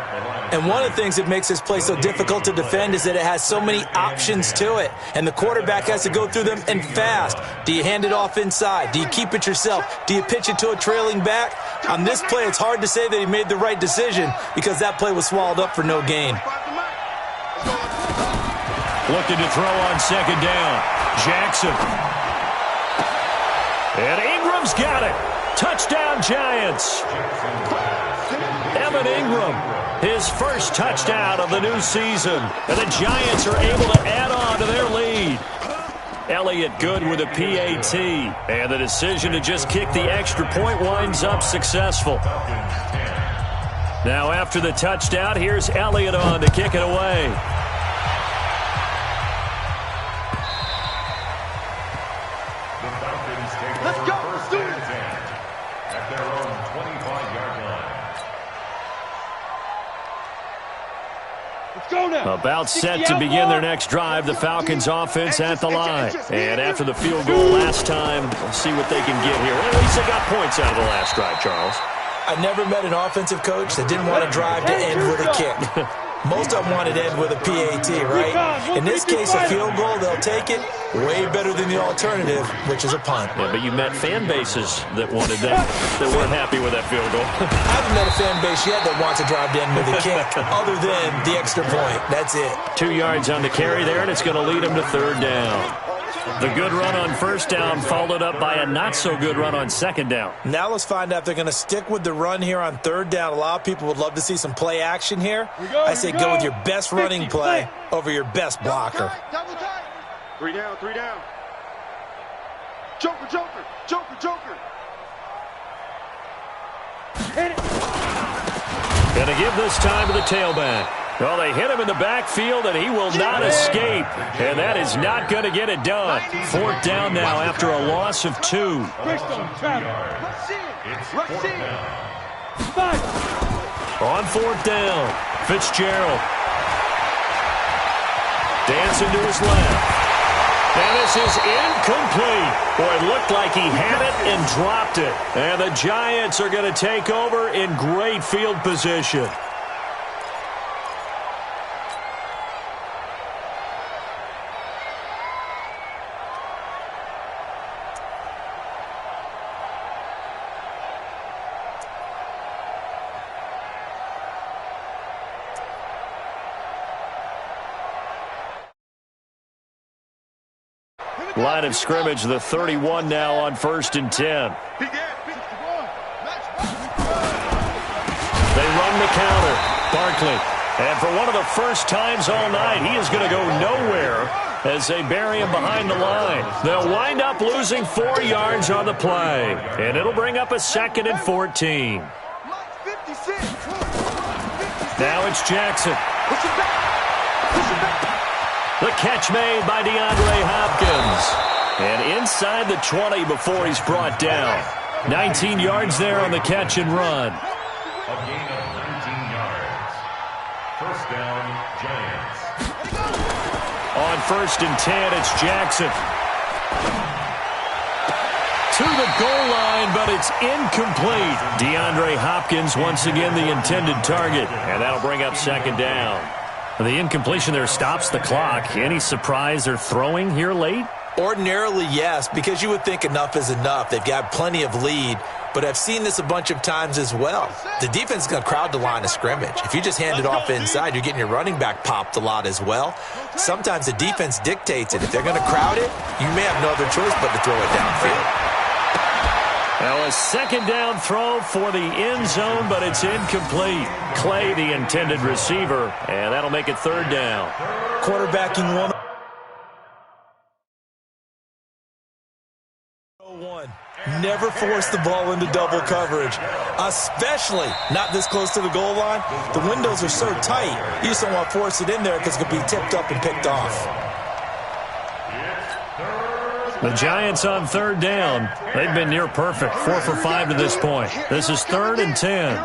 And one of the things that makes this play so difficult to defend is that it has so many options to it. And the quarterback has to go through them and fast. Do you hand it off inside? Do you keep it yourself? Do you pitch it to a trailing back? On this play, it's hard to say that he made the right decision because that play was swallowed up for no gain. Looking to throw on 2nd down. Jackson. And Ingram's got it. Touchdown, Giants. Evan Ingram, his first touchdown of the new season. And the Giants are able to add on to their lead. Elliott good with a PAT. And the decision to just kick the extra point winds up successful. Now after the touchdown, here's Elliott on to kick it away. About set to begin their next drive, the Falcons offense at the line. And after the field goal last time, we'll see what they can get here. Well, at least they got points out of the last drive, Charles. I never met an offensive coach that didn't want to drive to end with a kick. Most of them wanted to end with a PAT, right? In this case, a field goal, they'll take it. Way better than the alternative, which is a punt. Yeah, but you met fan bases that wanted that, that weren't happy with that field goal. I haven't met a fan base yet that wants to drive to end with a kick, other than the extra point. That's it. 2 yards on the carry there, and it's going to lead them to 3rd down. The good run on 1st down followed up by a not-so-good run on 2nd down. Now let's find out if they're going to stick with the run here on 3rd down. A lot of people would love to see some play action here. I say go with your best running play over your best blocker. 3 down, 3 down. Joker, Joker, Joker, Joker. Going to give this time to the tailback. Well, they hit him in the backfield, and he will not escape. And that is not going to get it done. 4th down now after a loss of 2. It's 4th down. On 4th down, Fitzgerald. Dancing to his left. And this is incomplete. Boy, it looked like he had it and dropped it. And the Giants are going to take over in great field position. Line of scrimmage, the 31 now on 1st and 10. They run the counter. Barkley. And for one of the first times all night, he is going to go nowhere as they bury him behind the line. They'll wind up losing 4 yards on the play. And it'll bring up a 2nd and 14. Now it's Jackson. The catch made by DeAndre Hopkins. And inside the 20 before he's brought down. 19 yards there on the catch and run. A gain of 19 yards. 1st down, Giants. On 1st and 10, it's Jackson. To the goal line, but it's incomplete. DeAndre Hopkins once again the intended target. And that'll bring up 2nd down. The incompletion there stops the clock. Any surprise they're throwing here late? Ordinarily, yes, because you would think enough is enough. They've got plenty of lead, but I've seen this a bunch of times as well. The defense is going to crowd the line of scrimmage. If you just hand it off inside, you're getting your running back popped a lot as well. Sometimes the defense dictates it. If they're going to crowd it, you may have no other choice but to throw it downfield. Well, a second down throw for the end zone, but it's incomplete. Clay, the intended receiver, and that'll make it third down. Quarterbacking one. Never force the ball into double coverage, especially not this close to the goal line. The windows are so tight, you just don't want to force it in there because it could be tipped up and picked off. The Giants on third down. They've been near perfect, 4 for 5 to this point. This is 3rd and 10.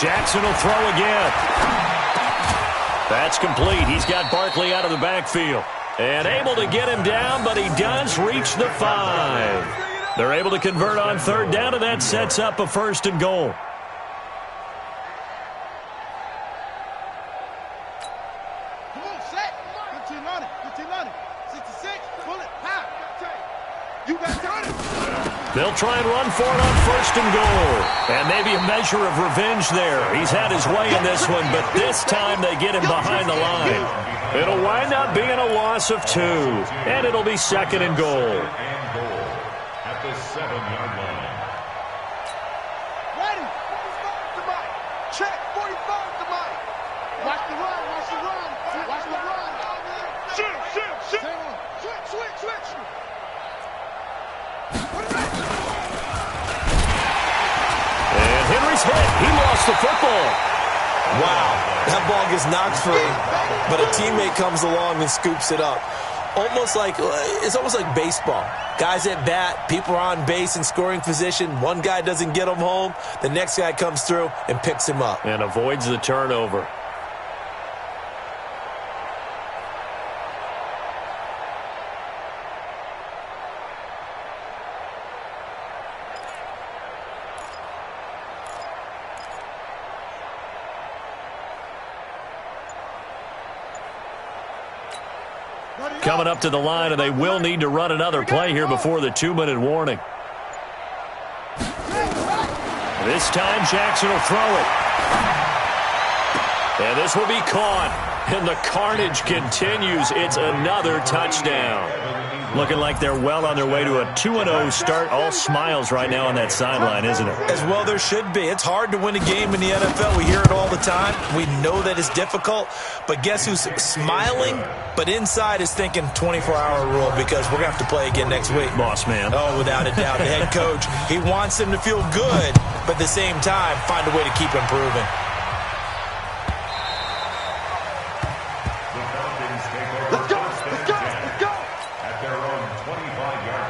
Jackson will throw again. That's complete. He's got Barkley out of the backfield. And able to get him down, but he does reach the 5. They're able to convert on third down, and that sets up a 1st and goal. Come on, set. 15 on it. 15 on it. 66. Pull it. High. You got 30. They'll try and run for it on 1st and goal. And maybe a measure of revenge there. He's had his way in this one, but this time they get him behind the line. It'll wind up being a loss of 2, and it'll be 2nd and goal. At the 7-yard line. Ready. 45 to Mike. Check. 45 to Mike. Watch the run. Watch the run. Watch the run. Shoot. Switch. And Henry's hit. He lost the football. Wow, that ball gets knocked free, but a teammate comes along and scoops it up. It's almost like baseball. Guys at bat, people are on base in scoring position. One guy doesn't get him home. The next guy comes through and picks him up. And avoids the turnover. Coming up to the line, and they will need to run another play here before the 2-minute warning. This time, Jackson will throw it. And this will be caught. And the carnage continues. It's another touchdown. Looking like they're well on their way to a 2-0 start. All smiles right now on that sideline, isn't it? As well there should be. It's hard to win a game in the NFL. We hear it all the time. We know that it's difficult. But guess who's smiling? But inside is thinking 24-hour rule because we're going to have to play again next week. Boss man. Oh, without a doubt. The head coach, he wants them to feel good, but at the same time, find a way to keep improving. Let's go. At their own 25-yard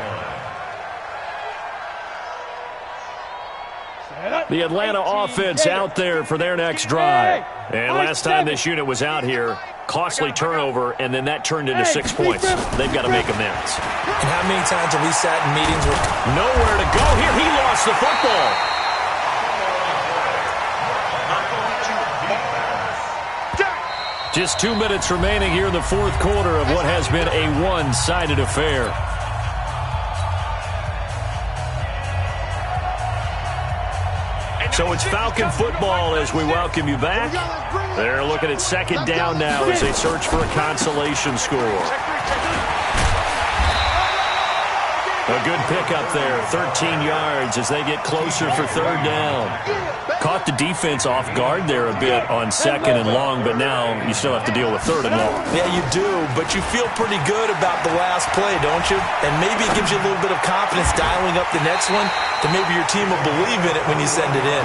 line. The Atlanta offense out there for their next drive. And last time this unit was out here, costly turnover, and then that turned into 6 points. They've got to make amends. And how many times have we sat in meetings with nowhere to go here? He lost the football. Just 2 minutes remaining here in the 4th quarter of what has been a one-sided affair. So it's Falcon football as we welcome you back. They're looking at 2nd down now as they search for a consolation score. A good pickup there, 13 yards as they get closer for 3rd down. Caught the defense off guard there a bit on 2nd and long, but now you still have to deal with 3rd and long. Yeah, you do, but you feel pretty good about the last play, don't you? And maybe it gives you a little bit of confidence dialing up the next one, that maybe your team will believe in it when you send it in.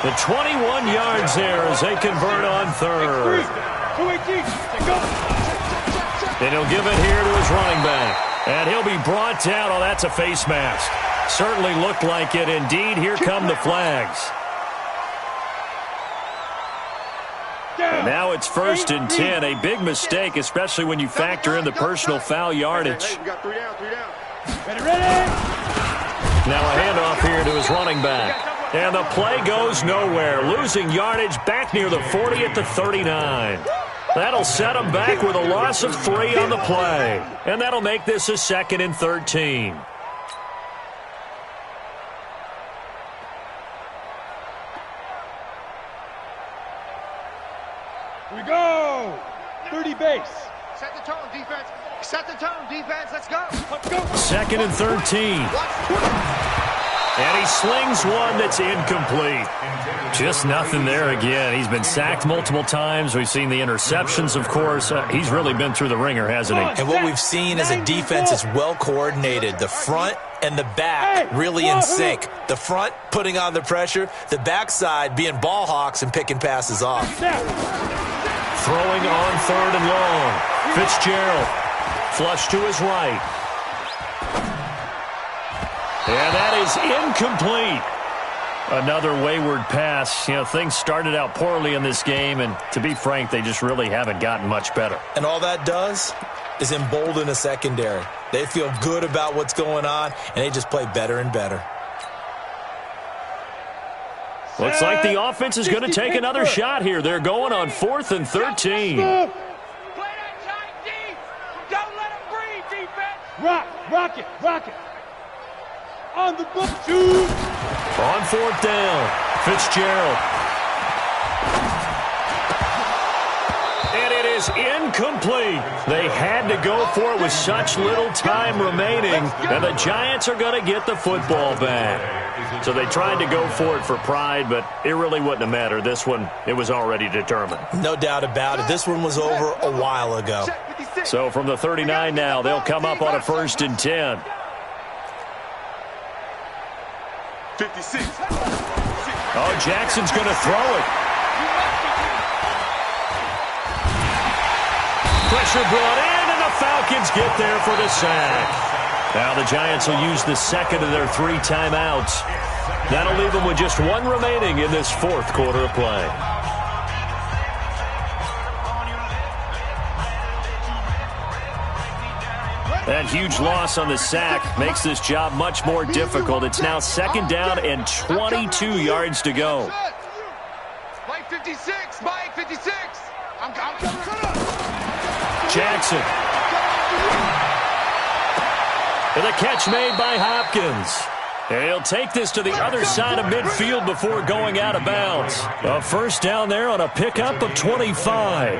The 21 yards there as they convert on 3rd. And he'll give it here to his running back. And he'll be brought down. Oh, that's a face mask. Certainly looked like it. Indeed, here come the flags. And now it's 1st and 10. A big mistake, especially when you factor in the personal foul yardage. We got 3 down. Ready. Now a handoff here to his running back. And the play goes nowhere. Losing yardage back near the 40 at the 39. That'll set them back with a loss of 3 on the play. And that'll make this a 2nd and 13. Here we go. 30 base. Set the tone, defense. Set the tone, defense. Let's go. Let's go. 2nd and 13. And he slings one that's incomplete. Just nothing there again. He's been sacked multiple times. We've seen the interceptions, of course. He's really been through the ringer, hasn't he? And what we've seen is a defense is well coordinated. The front and the back really in sync. The front putting on the pressure. The backside being ball hawks and picking passes off. Throwing on 3rd and long. Fitzgerald. Flush to his right. And that is incomplete. Another wayward pass. You know, things started out poorly in this game, and to be frank, they just really haven't gotten much better. And all that does is embolden a secondary. They feel good about what's going on, and they just play better and better. Looks like the offense is going to take another shot here. They're going on 4th and 13. Play that tight deep. Don't let them breathe, defense. Rock it. On the book, shoot. On 4th down, Fitzgerald. And it is incomplete. They had to go for it with such little time remaining, and the Giants are going to get the football back. So they tried to go for it for pride, but it really wouldn't have mattered. This one, it was already determined. No doubt about it. This one was over a while ago. So from the 39 now, they'll come up on a 1st and 10. 56. Oh, Jackson's going to throw it. Pressure brought in, and the Falcons get there for the sack. Now the Giants will use the 2nd of their 3 timeouts. That'll leave them with just 1 remaining in this 4th quarter of play. That huge loss on the sack makes this job much more difficult. It's now 2nd down and 22 yards to go. Mike 56. Mike 56. I'm coming. Jackson. And a catch made by Hopkins. And he'll take this to the other side of midfield before going out of bounds. A 1st down there on a pickup of 25.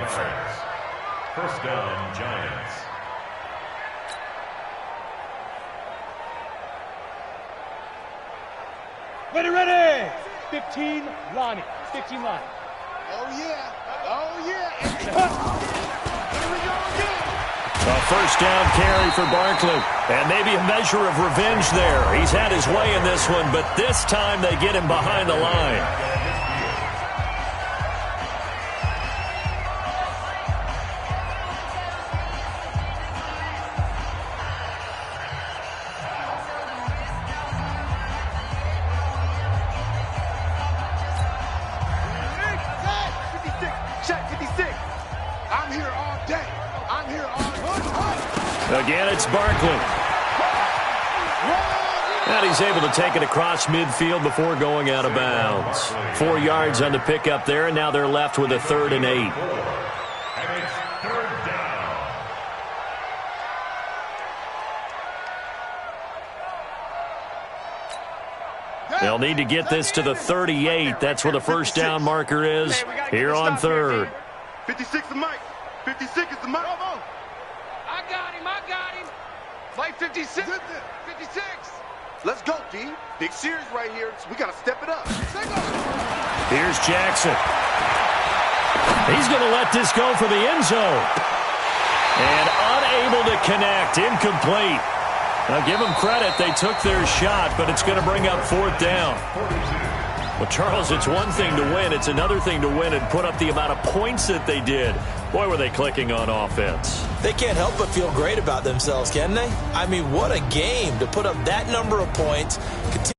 1st down, Giants. Ready. 15, Lonnie. 15, Lonnie. Oh, yeah. Here we go again. A 1st down carry for Barkley. And maybe a measure of revenge there. He's had his way in this one, but this time they get him behind the line. Again, it's Barkley. And he's able to take it across midfield before going out of bounds. 4 yards on the pickup there, and now they're left with a 3rd and 8. And it's 3rd down. They'll need to get this to the 38. That's where the 1st down marker is here on 3rd. 56 is Mike. 56 is the Mike. I got him. Mike 56. 56. Let's go, D. Big series right here. So we got to step it up. Here's Jackson. He's going to let this go for the end zone. And unable to connect. Incomplete. Now, give them credit. They took their shot, but it's going to bring up 4th down. Well, Charles, it's one thing to win. It's another thing to win and put up the amount of points that they did. Boy, were they clicking on offense. They can't help but feel great about themselves, can they? I mean, what a game to put up that number of points, continue